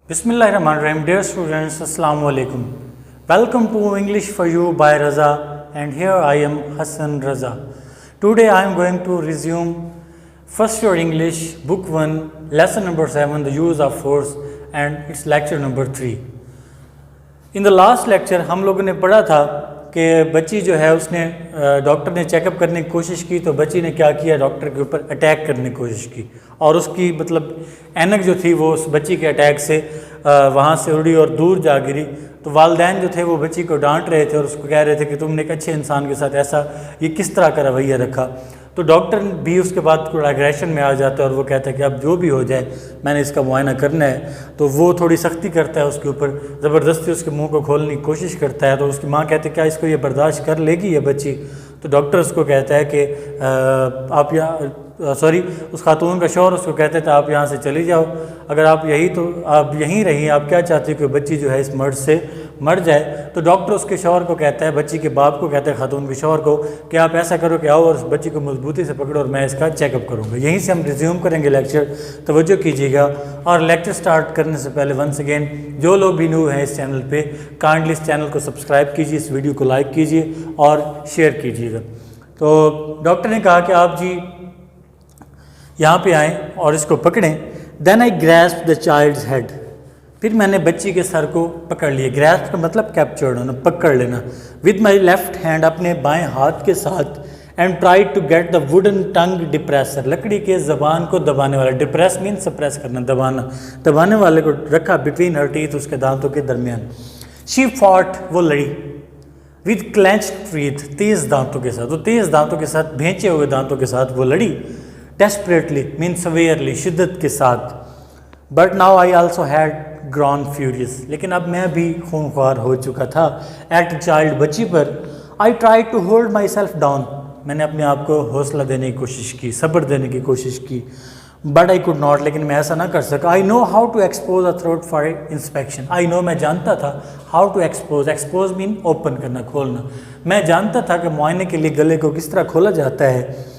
Bismillahirrahmanirrahim. Dear students, Assalamu alaikum. Welcome to English for You by Raza, and here I am Hassan Raza. Today I am going to resume First Year English Book 1, Lesson number 7, The Use of Force, and its lecture number 3. In the last lecture हम लोगों ने पढ़ा था कि बच्ची जो है उसने डॉक्टर ने चेकअप करने की कोशिश की, तो बच्ची ने क्या किया, डॉक्टर के ऊपर अटैक करने की कोशिश की और उसकी ऐनक जो थी वो उस बच्ची के अटैक से वहाँ से उड़ी और दूर जा गिरी। तो वालिदैन जो थे वो बच्ची को डांट रहे थे और उसको कह रहे थे कि तुमने एक अच्छे इंसान के साथ ऐसा ये किस तरह का रवैया रखा। तो डॉक्टर भी उसके बाद थोड़ा एग्रेशन में आ जाता है और वो कहता है कि अब जो भी हो जाए मैंने इसका मुआयना करना है। तो वो थोड़ी सख्ती करता है उसके ऊपर, ज़बरदस्ती उसके मुंह को खोलने की कोशिश करता है। तो उसकी माँ कहती है क्या इसको ये बर्दाश्त कर लेगी ये बच्ची। तो डॉक्टर उसको कहता है कि आप उस खातून का शौहर उसको कहते थे आप यहाँ से चली जाओ, अगर आप यहीं रही, आप क्या चाहती हो कि बच्ची जो है इस मर्ज से मर जाए। तो डॉक्टर उसके शौहर को कहता है, बच्ची के बाप को कहता है, खातून के शौहर को, कि आप ऐसा करो कि आओ और उस बच्ची को मजबूती से पकड़ो और मैं इसका चेकअप करूँगा। यहीं से हम रिज्यूम करेंगे लेक्चर, तवज्जो कीजिएगा। और लेक्चर स्टार्ट करने से पहले वंस अगेन जो लोग भी न्यू हैं इस चैनल पे, काइंडली इस चैनल को सब्सक्राइब कीजिए, इस वीडियो को लाइक कीजिए और शेयर कीजिएगा। तो डॉक्टर ने कहा कि आप जी यहाँ पे आएँ और इसको पकड़ें। Then I grasp the child's head, फिर मैंने बच्ची के सर को पकड़ लिया। ग्रैस्प का मतलब कैप्चर्ड होना, पकड़ लेना। विद माई लेफ्ट हैंड, अपने बाएं हाथ के साथ। And try to get the wooden tongue depressor, लकड़ी के ज़बान को दबाने वाला। डिप्रेस मीन सप्रेस करना, दबाना। दबाने वाले को रखा बिटवीन हर टीथ, उसके दांतों के दरमियान। शी फॉट, वो लड़ी। विद क्लेंच्ड टीथ, तेज़ दांतों के साथ, वो तेज़ दांतों के साथ, भेंचे हुए दांतों के साथ वो लड़ी। डेस्परेटली मीन सवेयरली, शिद्दत के साथ। But now I also had grown furious, लेकिन अब मैं भी खूनख्वार हो चुका था। एट चाइल्ड, बच्ची पर। I try to hold myself down, मैंने अपने आप को हौसला देने की कोशिश की, सब्र देने की कोशिश की। बट आई कुड नॉट, लेकिन मैं ऐसा ना कर सका। I know how to expose a throat for inspection, I know, मैं जानता था। How to expose, expose mean open करना, खोलना। मैं जानता था कि मुआयने के लिए गले को किस तरह खोला जाता है।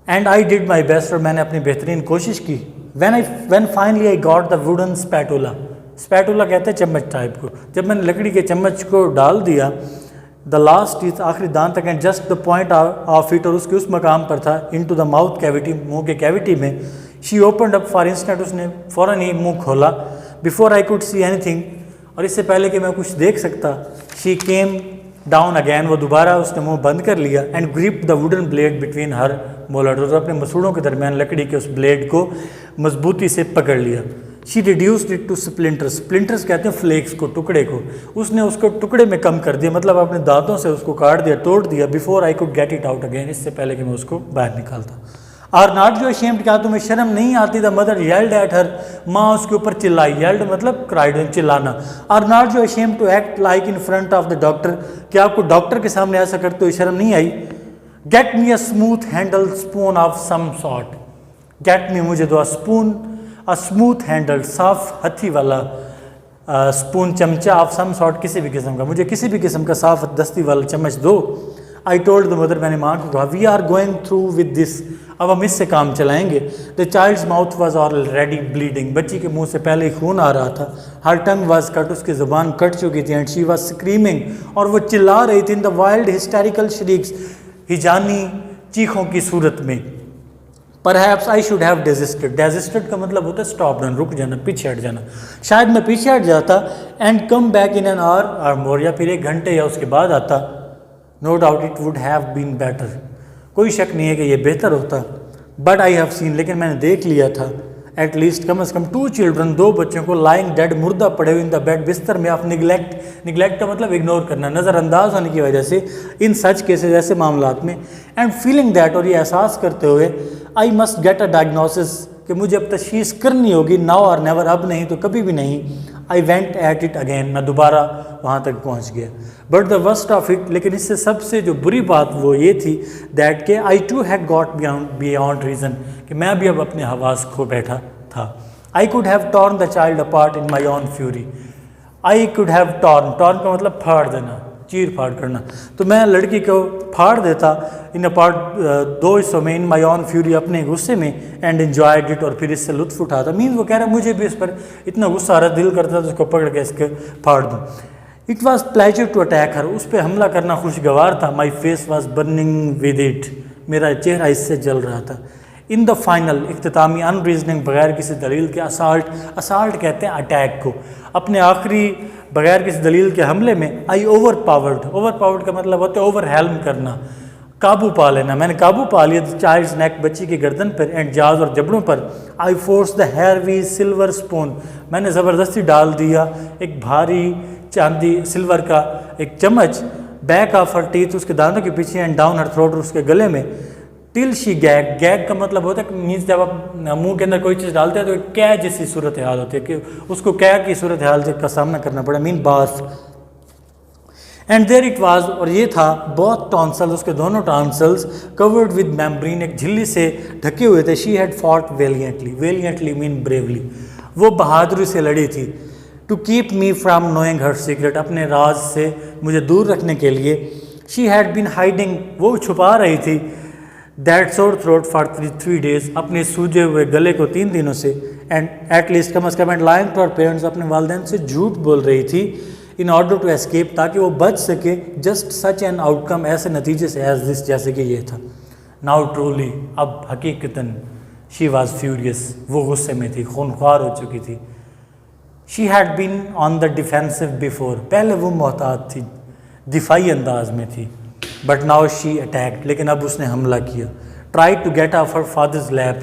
And I did my best, और मैंने अपनी बेहतरीन कोशिश की। when finally I got the wooden spatula, spatula कहते हैं चम्मच टाइप को। जब मैंने लकड़ी के चम्मच को डाल दिया, द लास्ट टीथ, आखिरी दांत तक, and just the point of it, और उसके उस मकाम पर था, इनटू द माउथ कैविटी, मुंह के कैविटी में। She opened up for instant, उसने फ़ौरन ही मुंह खोला। Before I could see anything, और इससे पहले कि मैं कुछ देख सकता, शी केम डाउन अगैन, वो दोबारा उसने मुंह बंद कर लिया। And grip the wooden blade between her molar, और अपने मसूड़ों के दरमियान लकड़ी के उस ब्लेड को मजबूती से पकड़ लिया। She reduced it to splinters, splinters कहते हैं फ्लेक्स को, टुकड़े को। उसने उसको टुकड़े में कम कर दिया, मतलब अपने दांतों से उसको काट दिया, तोड़ दिया। Before I could get it out again, इससे पहले कि मैं उसको बाहर निकालता। आर नॉट यू अशेम्ड, क्या तुम्हें शर्म नहीं आती? The mother yelled at her, माँ उसके ऊपर चिल्लाई। येल्ड मतलब क्राइड, चिल्लाना। Are not you ashamed to act like in front of the doctor, क्या आपको डॉक्टर के सामने ऐसा करते हुए शर्म नहीं आई? Get me a smooth handle spoon of some sort, get me, मुझे दो, अ स्मूथ हैंडल, साफ हथी वाला स्पून, चमचा, ऑफ सम सॉर्ट, किसी भी किस्म का, मुझे किसी भी किस्म का साफ दस्ती वाला चम्मच दो। आई टोल्ड द मदर, मैंने माँ को कहा। We are going through with this, अब हम इससे काम चलाएंगे। The child's mouth was already bleeding, बच्ची के मुंह से पहले ही खून आ रहा था। हर टंग वॉज कट, उसकी ज़ुबान कट चुकी थी। एंड शी वॉज स्क्रीमिंग, और वो चिल्ला रही थी। In the wild hysterical shrieks, हिजानी चीखों की सूरत में। Perhaps I should have desisted, desisted का मतलब होता है स्टॉप डन, रुक जाना, पीछे हट जाना। शायद मैं पीछे हट जाता। And come back in an hour और मोर, या फिर 1 घंटे या उसके बाद आता। No doubt it would have been better, कोई शक नहीं है कि ये बेहतर होता। बट आई हैव सीन, लेकिन मैंने देख लिया था। एट लीस्ट, कम से कम 2 चिल्ड्रन, 2 बच्चों को, लाइंग डेड, मुर्दा पड़े हुए, इन द बेड, बिस्तर में, ऑफ निगलेक्ट, निगलेक्ट का मतलब इग्नोर करना, नज़रअंदाज होने की वजह से, इन सच केसेस, ऐसे मामलात में। एंड फीलिंग दैट, और ये एहसास करते हुए, I must get a diagnosis, कि मुझे अब तशखीस करनी होगी, नाउ और नेवर, अब नहीं तो कभी भी नहीं। I went at it again, मैं दोबारा वहाँ तक पहुँच गया। But the worst of it, लेकिन इससे सबसे जो बुरी बात वो ये थी, दैट के I too had got beyond reason, कि मैं भी अब अपने हवास खो बैठा था। I could have torn the child apart in my own fury, I could have torn, torn का मतलब फाड़ देना, चीर फाड़ करना। तो मैं लड़की को फाड़ देता इन अ पार्ट, दो हिस्सों में, इन माई ऑन फ्यूरी, अपने गुस्से में, एंड एन्जॉयड इट, और फिर इससे लुत्फ उठाता। मीन्स वो कह रहा है मुझे भी इस पर इतना गुस्सा आ रहा, दिल करता तो उसको पकड़ के इसके फाड़ दूँ। It was pleasure to attack her, उस पर हमला करना खुशगवार था। My face was burning with it, मेरा चेहरा इससे जल रहा था। इन द फाइनल, इख्तितामी, अनरीजनिंग, बगैर किसी दलील के, असाल्ट कहते हैं अटैक को, अपने आखिरी बगैर किसी दलील के हमले में, आई ओवर पावर्ड का मतलब होता है ओवरहेल्म करना, काबू पा लेना। मैंने काबू पा लिया चाइल्ड्स नेक, बच्ची की गर्दन पर, एंड जाज, और जबड़ों पर। I force the heavy silver spoon, मैंने ज़बरदस्ती डाल दिया एक भारी चांदी सिल्वर का एक चम्मच, बैक ऑफ हर टीथ, उसके दांतों के पीछे, एंड डाउन हर थ्रोट, उसके गले में, टिल शी गैग का मतलब होता है मीन्स जब आप मुंह के अंदर कोई चीज़ डालते हैं तो क्या जैसी सूरत हाल होती है कि उसको क्या की सूरत हाल का सामना करना पड़ा, मीन बास। एंड देयर इट वाज, और ये था बोथ टॉन्सल्स, उसके दोनों टॉन्सल्स, कवर्ड विद मेम्ब्रेन, एक झिल्ली से ढके हुए थे। She had fought valiantly mean bravely, वो बहादुरी से लड़ी थी। To keep me from knowing her secret, अपने राज से मुझे दूर रखने के लिए। शी हैड बीन हाइडिंग, वो छुपा रही थी, that sore throat for 3 days, अपने सूजे हुए गले को 3 दिनों से। And at least come as come, and lying to her parents, अपने वालिदैन से झूठ बोल रही थी, इन ऑर्डर टू एस्केप, ताकि वो बच सके, जस्ट सच एन आउटकम, ऐसे नतीजे से, एज दिस, जैसे कि ये था। नाउ ट्रूली, अब हकीकतन, शी वॉज फ्यूरियस, वो गुस्से में थी, खूनख्वार हो चुकी थी। She had been on the defensive before, पहले वो मोहतात थी, दिफाई अंदाज में थी। बट नाउ शी अटैक्ड, लेकिन अब उसने हमला किया। Try to get off her father's lap,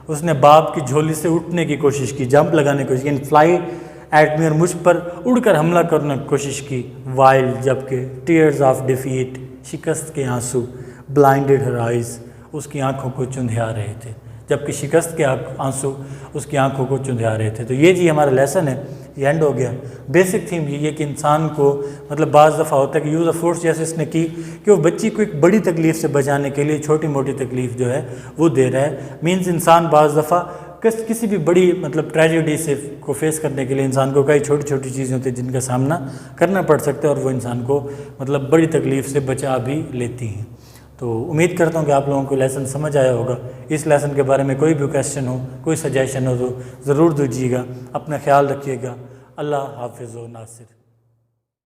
उसने बाप की झोली से उठने की कोशिश की, जंप लगाने की कोशिश की, एंड फ्लाई एट मी, और मुझ पर उड़कर हमला करने की कोशिश की। वाइल्ड, जबकि टीयर्स ऑफ डिफीट, शिकस्त के आंसू, ब्लाइंडेड हर आइज, उसकी आंखों को चुंधिया रहे थे, जबकि शिकस्त के आंसू उसकी आंखों को चुंधिया रहे थे। तो ये जी हमारा लेसन है, ये एंड हो गया। बेसिक थीम ये कि इंसान को मतलब बाज़ दफ़ा होता है कि यूज़ ऑफ फोर्स जैसे इसने की कि वो बच्ची को एक बड़ी तकलीफ़ से बचाने के लिए छोटी मोटी तकलीफ़ जो है वो दे रहा है। मीन्स इंसान बाज़ दफ़ा किसी भी बड़ी मतलब ट्रेजेडी से को फेस करने के लिए इंसान को कई छोटी छोटी चीज़ें होती हैं जिनका सामना करना पड़ सकता है, और वो इंसान को मतलब बड़ी तकलीफ़ से बचा भी लेती हैं। तो उम्मीद करता हूँ कि आप लोगों को लेसन समझ आया होगा। इस लेसन के बारे में कोई भी क्वेश्चन हो, कोई सजेशन हो तो ज़रूर दीजिएगा। अपना ख्याल रखिएगा। अल्लाह हाफिज़ व नासिर।